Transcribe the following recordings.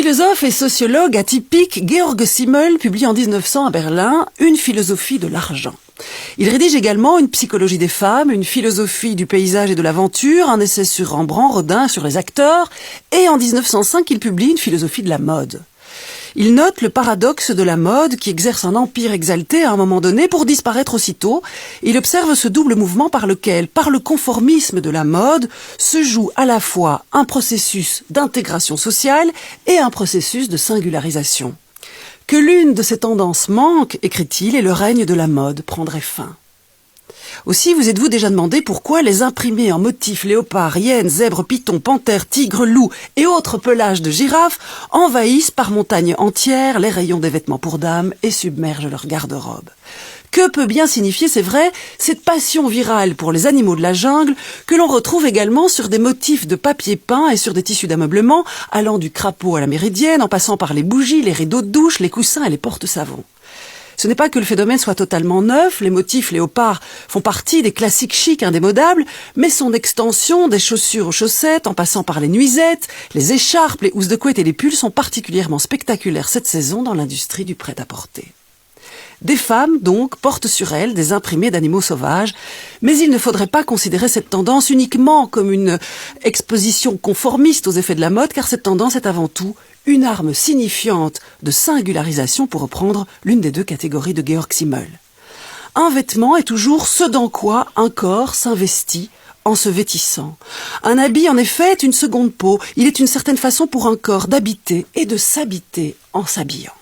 philosophe et sociologue atypique Georg Simmel publie en 1900 à Berlin Une philosophie de l'argent. Il rédige également Une psychologie des femmes, Une philosophie du paysage et de l'aventure, un essai sur Rembrandt, Rodin, sur les acteurs, et en 1905 il publie Une philosophie de la mode. Il note le paradoxe de la mode qui exerce un empire exalté à un moment donné pour disparaître aussitôt. Il observe ce double mouvement par lequel, par le conformisme de la mode, se joue à la fois un processus d'intégration sociale et un processus de singularisation. Que l'une de ces tendances manque, écrit-il, et le règne de la mode prendrait fin. Aussi, vous êtes-vous déjà demandé pourquoi les imprimés en motifs léopard, hyène, zèbre, python, panthère, tigre, loup et autres pelages de girafes envahissent par montagnes entières les rayons des vêtements pour dames et submergent leur garde-robe. Que peut bien signifier, c'est vrai, cette passion virale pour les animaux de la jungle que l'on retrouve également sur des motifs de papier peint et sur des tissus d'ameublement allant du crapaud à la méridienne en passant par les bougies, les rideaux de douche, les coussins et les porte-savons. Ce n'est pas que le phénomène soit totalement neuf, les motifs léopards font partie des classiques chics indémodables, mais son extension des chaussures aux chaussettes, en passant par les nuisettes, les écharpes, les housses de couette et les pulls sont particulièrement spectaculaires cette saison dans l'industrie du prêt-à-porter. Des femmes, donc, portent sur elles des imprimés d'animaux sauvages, mais il ne faudrait pas considérer cette tendance uniquement comme une exposition conformiste aux effets de la mode, car cette tendance est avant tout une arme signifiante de singularisation, pour reprendre l'une des deux catégories de Georg Simmel. Un vêtement est toujours ce dans quoi un corps s'investit en se vêtissant. Un habit, en effet, est une seconde peau. Il est une certaine façon pour un corps d'habiter et de s'habiter en s'habillant.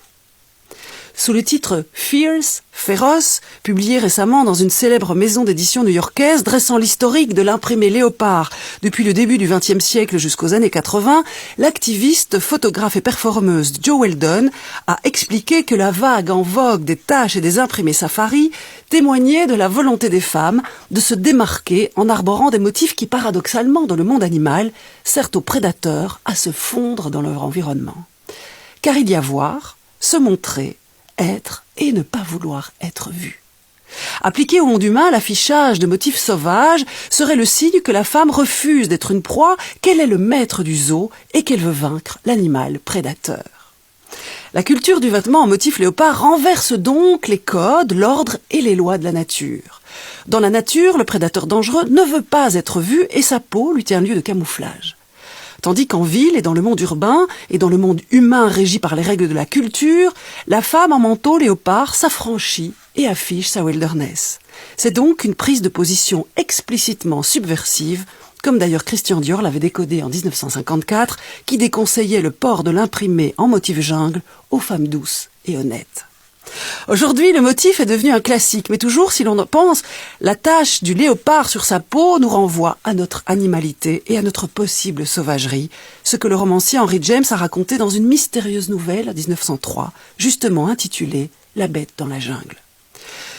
Sous le titre « Fierce », féroce, publié récemment dans une célèbre maison d'édition new-yorkaise dressant l'historique de l'imprimé léopard depuis le début du XXe siècle jusqu'aux années 80, l'activiste, photographe et performeuse Jo Weldon a expliqué que la vague en vogue des taches et des imprimés safari témoignait de la volonté des femmes de se démarquer en arborant des motifs qui, paradoxalement, dans le monde animal, servent aux prédateurs à se fondre dans leur environnement. Car il y a voir, se montrer, être et ne pas vouloir être vu. Appliqué au monde humain, l'affichage de motifs sauvages serait le signe que la femme refuse d'être une proie, qu'elle est le maître du zoo et qu'elle veut vaincre l'animal prédateur. La culture du vêtement en motif léopard renverse donc les codes, l'ordre et les lois de la nature. Dans la nature, le prédateur dangereux ne veut pas être vu et sa peau lui tient lieu de camouflage. Tandis qu'en ville et dans le monde urbain et dans le monde humain régi par les règles de la culture, la femme en manteau léopard s'affranchit et affiche sa wilderness. C'est donc une prise de position explicitement subversive, comme d'ailleurs Christian Dior l'avait décodé en 1954, qui déconseillait le port de l'imprimé en motif jungle aux femmes douces et honnêtes. Aujourd'hui, le motif est devenu un classique, mais toujours, si l'on en pense, la tache du léopard sur sa peau nous renvoie à notre animalité et à notre possible sauvagerie, ce que le romancier Henry James a raconté dans une mystérieuse nouvelle en 1903, justement intitulée « La bête dans la jungle ».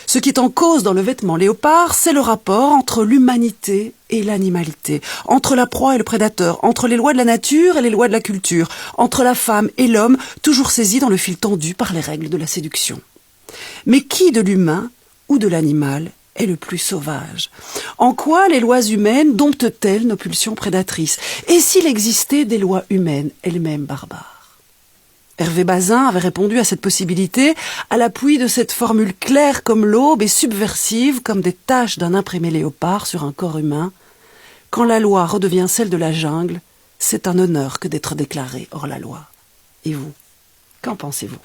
Ce qui est en cause dans le vêtement léopard, c'est le rapport entre l'humanité et l'animalité, entre la proie et le prédateur, entre les lois de la nature et les lois de la culture, entre la femme et l'homme, toujours saisis dans le fil tendu par les règles de la séduction. Mais qui de l'humain ou de l'animal est le plus sauvage? En quoi les lois humaines domptent-elles nos pulsions prédatrices? Et s'il existait des lois humaines elles-mêmes barbares? Hervé Bazin avait répondu à cette possibilité à l'appui de cette formule claire comme l'aube et subversive comme des taches d'un imprimé léopard sur un corps humain. Quand la loi redevient celle de la jungle, c'est un honneur que d'être déclaré hors la loi. Et vous, qu'en pensez-vous ?